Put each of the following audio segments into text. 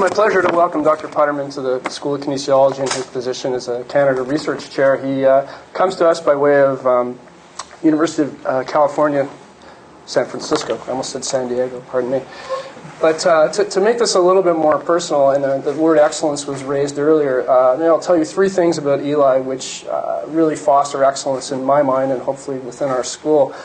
my pleasure to welcome Dr. Puterman to the School of Kinesiology in his position as a Canada Research Chair. He comes to us by way of University of California, San Francisco. I almost said San Diego, pardon me. But to make this a little bit more personal, and the word excellence was raised earlier, I'll tell you three things about Eli which really foster excellence in my mind and hopefully within our school.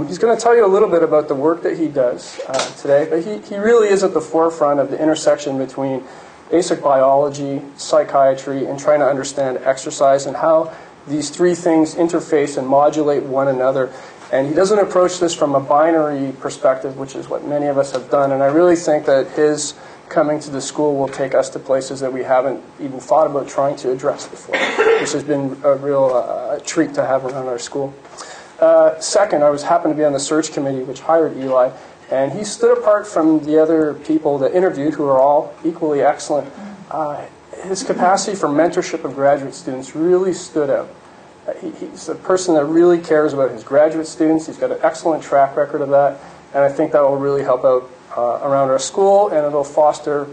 He's going to tell you a little bit about the work that he does today, but he really is at the forefront of the intersection between basic biology, psychiatry, and trying to understand exercise and how these three things interface and modulate one another. And he doesn't approach this from a binary perspective, which is what many of us have done. And I really think that his coming to the school will take us to places that we haven't even thought about trying to address before, which has been a real treat to have around our school. Second, I happened to be on the search committee which hired Eli, and he stood apart from the other people that interviewed, who are all equally excellent. His capacity for mentorship of graduate students really stood out. He's a person that really cares about his graduate students. He's got an excellent track record of that, and I think that will really help out around our school, and it'll foster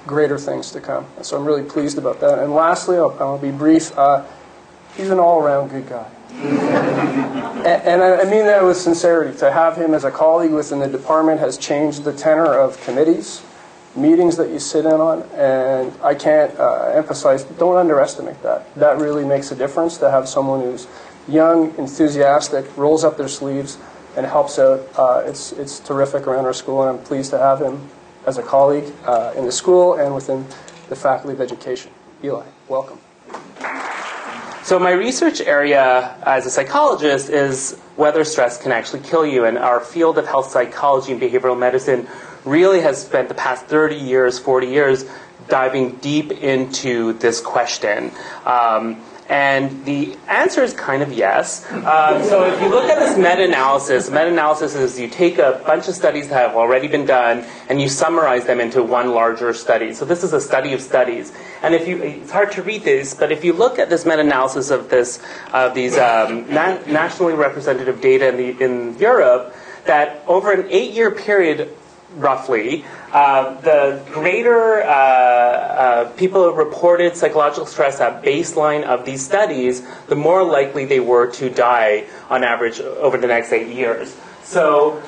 greater things to come. So I'm really pleased about that. And lastly, I'll be brief, he's an all-around good guy. And I mean that with sincerity. To have him as a colleague within the department has changed the tenor of committees, meetings that you sit in on, and I can't emphasize, don't underestimate that. That really makes a difference, to have someone who's young, enthusiastic, rolls up their sleeves, and helps out. It's terrific around our school, and I'm pleased to have him as a colleague in the school and within the Faculty of Education. Eli, welcome. So my research area as a psychologist is whether stress can actually kill you, and our field of health psychology and behavioral medicine really has spent the past 30 years, 40 years diving deep into this question. And the answer is kind of yes. So if you look at this meta-analysis is you take a bunch of studies that have already been done and you summarize them into one larger study. So this is a study of studies. And it's hard to read this, but if you look at this meta-analysis of these nationally representative data in Europe, that over an 8-year period, roughly, the greater people reported psychological stress at baseline of these studies, the more likely they were to die on average over the next 8 years. So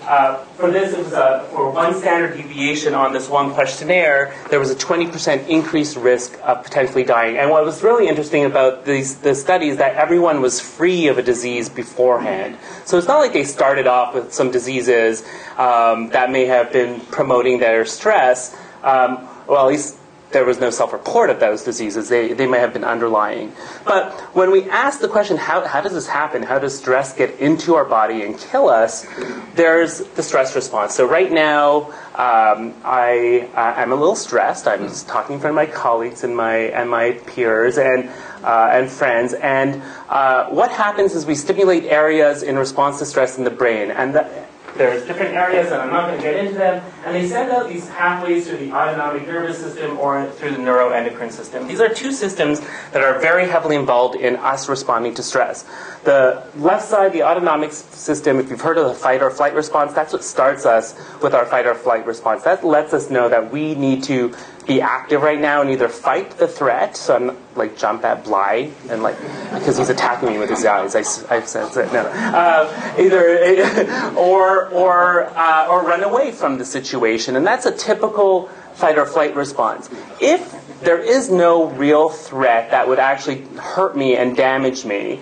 for this, it was for one standard deviation on this one questionnaire, there was a 20% increased risk of potentially dying. And what was really interesting about the study is that everyone was free of a disease beforehand. So it's not like they started off with some diseases that may have been promoting their stress. Well, at least there was no self-report of those diseases. They may have been underlying. But when we ask the question, how does this happen? How does stress get into our body and kill us? There's the stress response. So right now, I'm a little stressed. I'm just talking in front of my colleagues and my peers and friends. And what happens is we stimulate areas in response to stress in the brain. And there's different areas, and I'm not going to get into them, and they send out these pathways through the autonomic nervous system or through the neuroendocrine system. These are two systems that are very heavily involved in us responding to stress. The left side, the autonomic system, if you've heard of the fight or flight response, that's what starts us with our fight or flight response. That lets us know that we need to be active right now and either fight the threat, so I'm like jump at Bly, and because he's attacking me with his eyes, I've said it. No, either or run away from the situation, and that's a typical fight or flight response. If there is no real threat that would actually hurt me and damage me,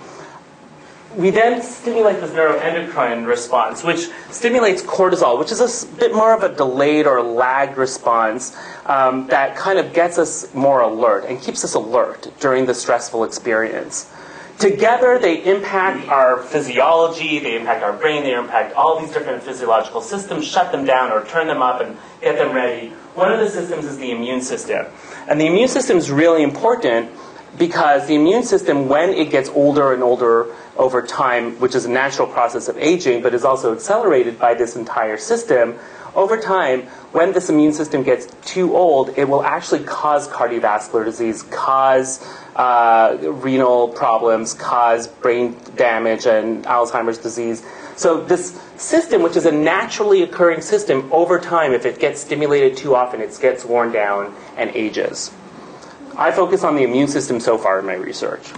we then stimulate this neuroendocrine response, which stimulates cortisol, which is a bit more of a delayed or lagged response that kind of gets us more alert and keeps us alert during the stressful experience. Together, they impact our physiology, they impact our brain, they impact all these different physiological systems, shut them down or turn them up and get them ready. One of the systems is the immune system. And the immune system is really important because the immune system, when it gets older and older over time, which is a natural process of aging, but is also accelerated by this entire system, over time, when this immune system gets too old, it will actually cause cardiovascular disease, cause renal problems, cause brain damage and Alzheimer's disease. So this system, which is a naturally occurring system, over time, if it gets stimulated too often, it gets worn down and ages. I focus on the immune system so far in my research.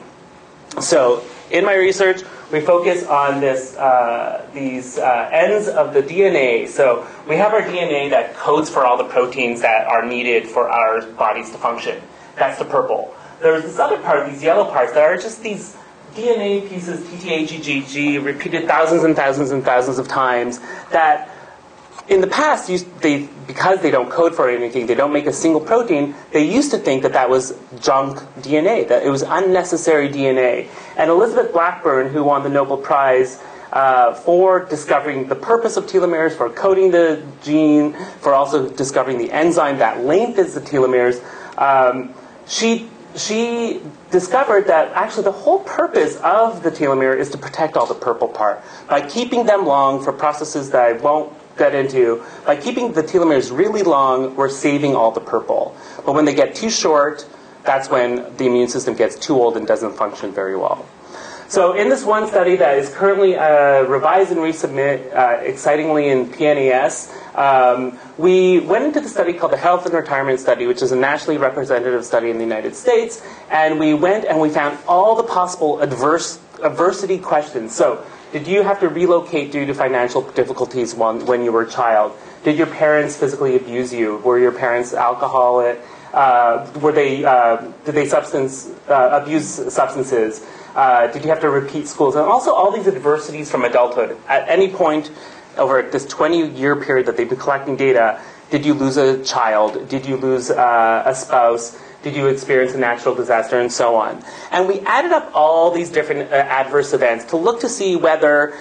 So in my research, we focus on these ends of the DNA. So we have our DNA that codes for all the proteins that are needed for our bodies to function. That's the purple. There's this other part, these yellow parts, that are just these DNA pieces, TTAGGG, repeated thousands and thousands and thousands of times, that in the past, because they don't code for anything, they don't make a single protein, they used to think that that was junk DNA, that it was unnecessary DNA. And Elizabeth Blackburn, who won the Nobel Prize for discovering the purpose of telomeres, for coding the gene, for also discovering the enzyme that lengthens the telomeres, she discovered that actually the whole purpose of the telomere is to protect all the purple part. By keeping them long for processes that I won't get into, by keeping the telomeres really long, we're saving all the purple. But when they get too short, that's when the immune system gets too old and doesn't function very well. So in this one study that is currently revised and resubmit, excitingly in PNAS, we went into the study called the Health and Retirement Study, which is a nationally representative study in the United States. And we went and we found all the possible adversity questions. So did you have to relocate due to financial difficulties when you were a child? Did your parents physically abuse you? Were your parents alcoholic? Did they abuse substances? Did you have to repeat schools? And also all these adversities from adulthood. At any point over this 20-year period that they've been collecting data, did you lose a child? Did you lose a spouse? Did you experience a natural disaster? And so on. And we added up all these different adverse events to look to see whether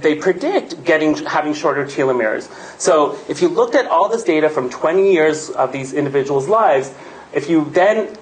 they predict having shorter telomeres. So if you looked at all this data from 20 years of these individuals' lives, if you then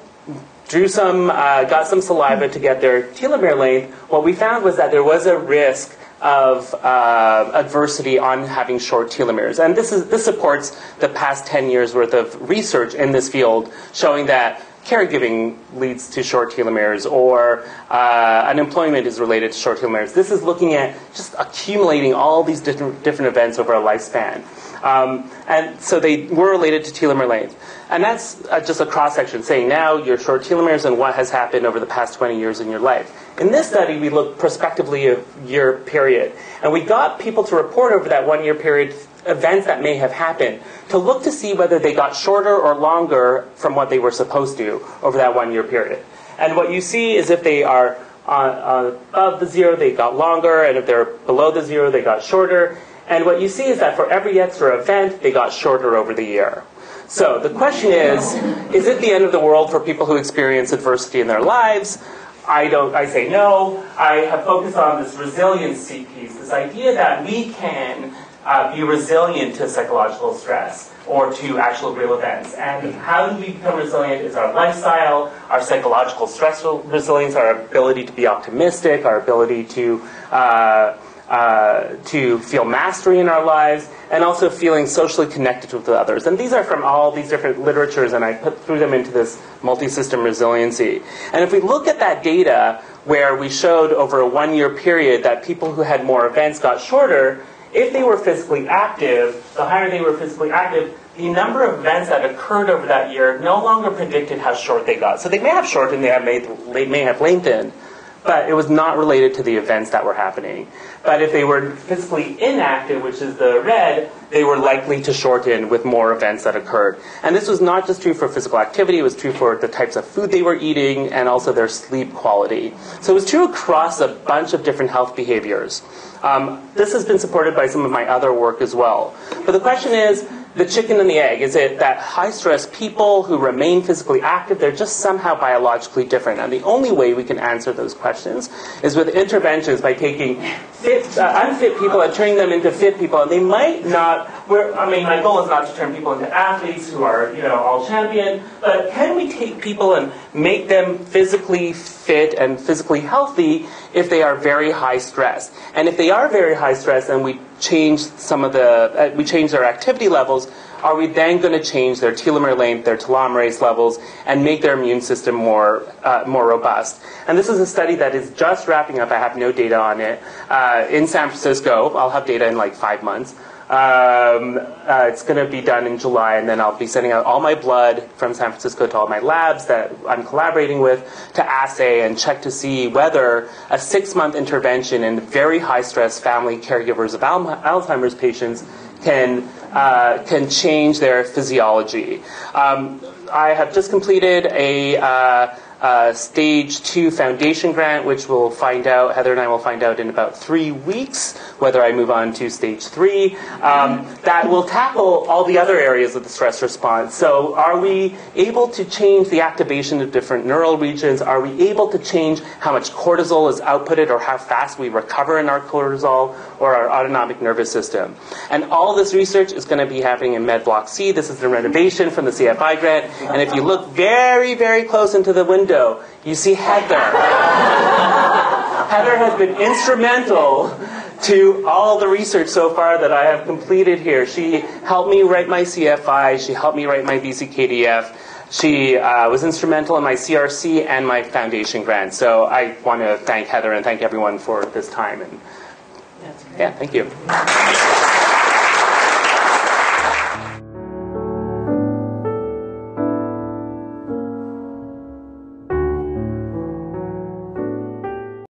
got some saliva to get their telomere length, what we found was that there was a risk of adversity on having short telomeres. And this supports the past 10 years worth of research in this field showing that caregiving leads to short telomeres, or unemployment is related to short telomeres. This is looking at just accumulating all these different events over a lifespan. And so they were related to telomere length. And that's just a cross-section saying now your short telomeres and what has happened over the past 20 years in your life. In this study, we looked prospectively a year period. And we got people to report over that 1 year period events that may have happened to look to see whether they got shorter or longer from what they were supposed to over that 1 year period. And what you see is if they are above the zero, they got longer. And if they're below the zero, they got shorter. And what you see is that for every extra event, they got shorter over the year. So the question is it the end of the world for people who experience adversity in their lives? I say no. I have focused on this resiliency piece, this idea that we can be resilient to psychological stress or to actual real events. And how do we become resilient is our lifestyle, our psychological stress resilience, our ability to be optimistic, our ability to feel mastery in our lives, and also feeling socially connected with others. And these are from all these different literatures, and I threw them into this multi-system resiliency. And if we look at that data where we showed over a 1 year period that people who had more events got shorter, if they were physically active, the higher they were physically active, the number of events that occurred over that year no longer predicted how short they got. So they may have shortened, they may have lengthened, but it was not related to the events that were happening. But if they were physically inactive, which is the red, they were likely to shorten with more events that occurred. And this was not just true for physical activity, it was true for the types of food they were eating and also their sleep quality. So it was true across a bunch of different health behaviors. This has been supported by some of my other work as well. But the question is, the chicken and the egg. Is it that high-stress people who remain physically active, they're just somehow biologically different? And the only way we can answer those questions is with interventions by taking unfit people and turning them into fit people. And they might not, my goal is not to turn people into athletes who are, all champion, but can we take people and make them physically fit and physically healthy if they are very high stress? And if they are very high stress and we change some of we change their activity levels, are we then going to change their telomere length, their telomerase levels, and make their immune system more robust? And this is a study that is just wrapping up. I have no data on it. In San Francisco, I'll have data in like 5 months. It's going to be done in July, and then I'll be sending out all my blood from San Francisco to all my labs that I'm collaborating with to assay and check to see whether a 6-month intervention in very high-stress family caregivers of Alzheimer's patients can change their physiology. I have just completed a stage 2 foundation grant, which we'll find out, Heather and I will find out in about 3 weeks whether I move on to stage 3. That will tackle all the other areas of the stress response. So are we able to change the activation of different neural regions? Are we able to change how much cortisol is outputted or how fast we recover in our cortisol or our autonomic nervous system? And all this research is going to be happening in Med Block C. This is the renovation from the CFI grant. And if you look very, very close into the window, you see Heather. Heather has been instrumental to all the research so far that I have completed here. She helped me write my CFI. She helped me write my VCKDF. She was instrumental in my CRC and my foundation grant. So I want to thank Heather and thank everyone for this time. And yeah, thank you.